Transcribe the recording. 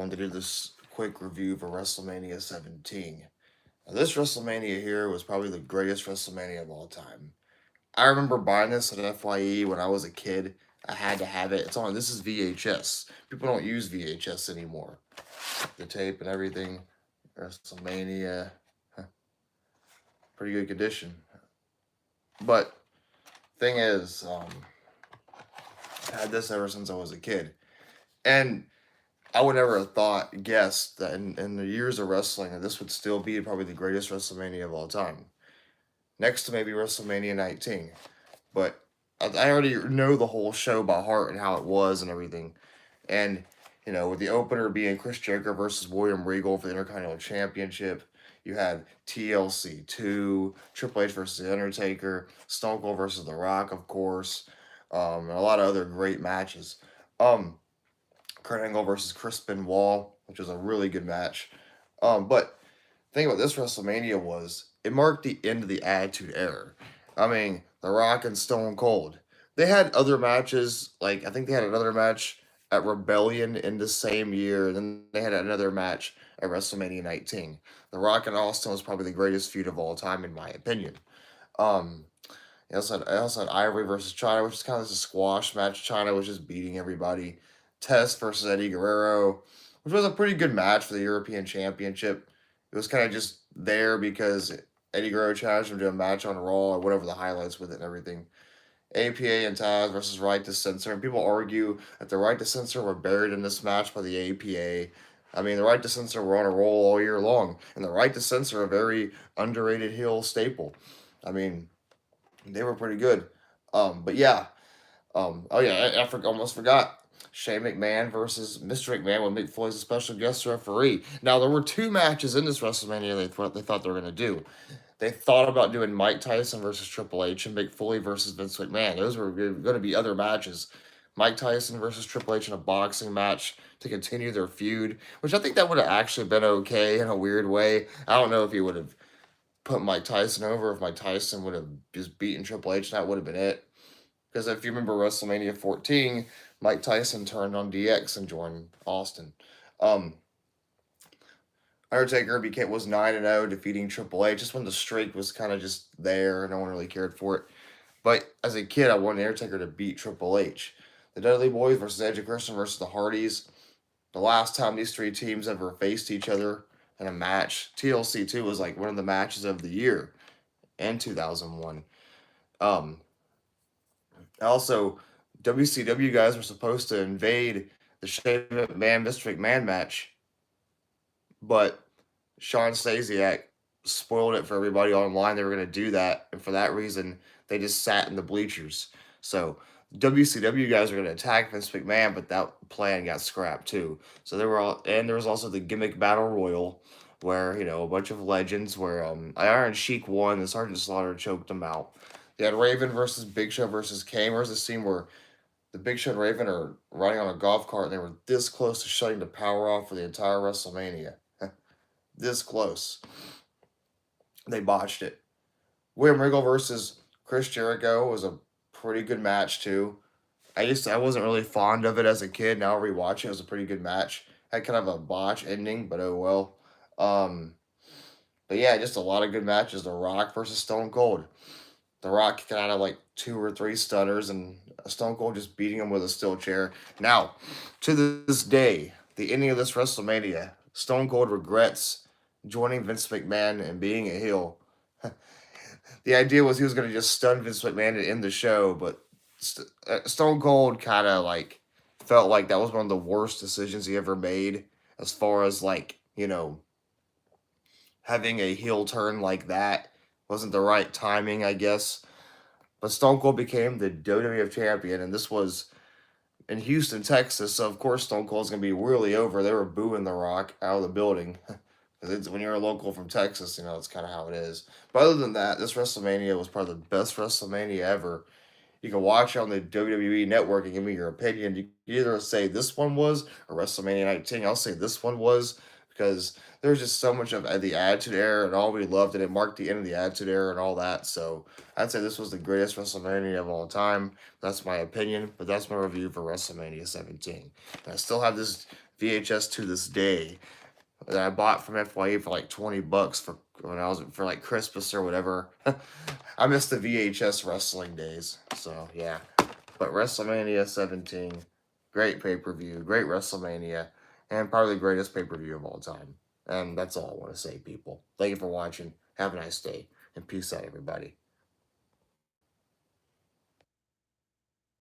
wanted to do this quick review for WrestleMania 17. Now, this WrestleMania here was probably the greatest WrestleMania of all time. I remember buying this at FYE when I was a kid. I had to have it. It's on. This is VHS. People don't use VHS anymore. The tape and everything. WrestleMania, pretty good condition. But thing is, I had this ever since I was a kid, and I would never have guessed that in the years of wrestling that this would still be probably the greatest WrestleMania of all time, next to maybe WrestleMania 19. But I already know the whole show by heart and how it was and everything, and with the opener being Chris Jericho versus William Regal for the Intercontinental Championship. You had TLC 2, Triple H versus The Undertaker, Stone Cold versus The Rock, of course, and a lot of other great matches. Um, Kurt Angle versus Chris Benoit, which was a really good match. But the thing about this WrestleMania was it marked the end of the Attitude Era. I mean, The Rock and Stone Cold. They had other matches, like I think they had another match at Rebellion in the same year, and then they had another match at WrestleMania 19. The Rock and Austin was probably the greatest feud of all time, in my opinion. Um, I also had Ivory versus China, which is kind of just a squash match. China was just beating everybody. Test versus Eddie Guerrero, which was a pretty good match for the European Championship. It was kind of just there because Eddie Guerrero challenged him to a match on Raw or whatever the highlights with it and everything. APA and Taz versus Right to Censor, and people argue that the Right to Censor were buried in this match by the APA. I mean, the Right to Censor were on a roll all year long, and the Right to Censor, a very underrated heel staple. I mean, they were pretty good. But yeah, oh yeah, almost forgot. Shane McMahon versus Mr. McMahon with Mick Foley as a special guest referee. Now there were two matches in this WrestleMania they thought they were gonna do. They thought about doing Mike Tyson versus Triple H and Mick Foley versus Vince McMahon. Those were going to be other matches. Mike Tyson versus Triple H in a boxing match to continue their feud, which I think that would have actually been okay in a weird way. I don't know if he would have put Mike Tyson over, if Mike Tyson would have just beaten Triple H, and that would have been it. Because if you remember WrestleMania 14, Mike Tyson turned on DX and joined Austin. Um, Undertaker was 9-0, defeating Triple H. Just when the streak was kind of just there, no one really cared for it. But as a kid, I wanted Undertaker to beat Triple H. The Dudley Boys versus Edge and Christian versus the Hardys. The last time these three teams ever faced each other in a match, TLC 2 was like one of the matches of the year in 2001. Um, Also, WCW guys were supposed to invade the Shane McMahon Mr. McMahon match, but Sean Stasiak spoiled it for everybody online. They were going to do that, and for that reason, they just sat in the bleachers. So WCW guys were going to attack Vince McMahon, but that plan got scrapped too. So there was also the gimmick battle royal, where a bunch of legends, where Iron Sheik won, and Sergeant Slaughter choked him out. They had Raven versus Big Show versus Kane. There's a scene where the Big Show and Raven are riding on a golf cart, and they were this close to shutting the power off for the entire WrestleMania. This close. They botched it. William Regal versus Chris Jericho was a pretty good match too. I wasn't really fond of it as a kid. Now rewatching it was a pretty good match. Had kind of a botch ending, but oh well. Um, but yeah, just a lot of good matches. The Rock versus Stone Cold. The Rock got out of like 2 or 3 stunners, and Stone Cold just beating him with a steel chair. Now, to this day, the ending of this WrestleMania, Stone Cold regrets joining Vince McMahon and being a heel. The idea was he was going to just stun Vince McMahon to end the show, but Stone Cold kind of like felt like that was one of the worst decisions he ever made, as far as like having a heel turn like that wasn't the right timing, I guess. But Stone Cold became the WWF champion, and this was in Houston, Texas. So of course Stone Cold's gonna be really over. They were booing The Rock out of the building. Because when you're a local from Texas, it's kind of how it is. But other than that, this WrestleMania was probably the best WrestleMania ever. You can watch it on the WWE Network and give me your opinion. You can either say this one was or WrestleMania 19. I'll say this one was, because there's just so much of the Attitude Era and all we loved, and it marked the end of the Attitude Era and all that. So I'd say this was the greatest WrestleMania of all time. That's my opinion, but that's my review for WrestleMania 17. And I still have this VHS to this day that I bought from FYE for like $20 for when I was for like Christmas or whatever. I miss the VHS wrestling days. So yeah. But WrestleMania 17, great pay-per-view, great WrestleMania, and probably the greatest pay-per-view of all time. And that's all I want to say, people. Thank you for watching. Have a nice day, and peace out, everybody.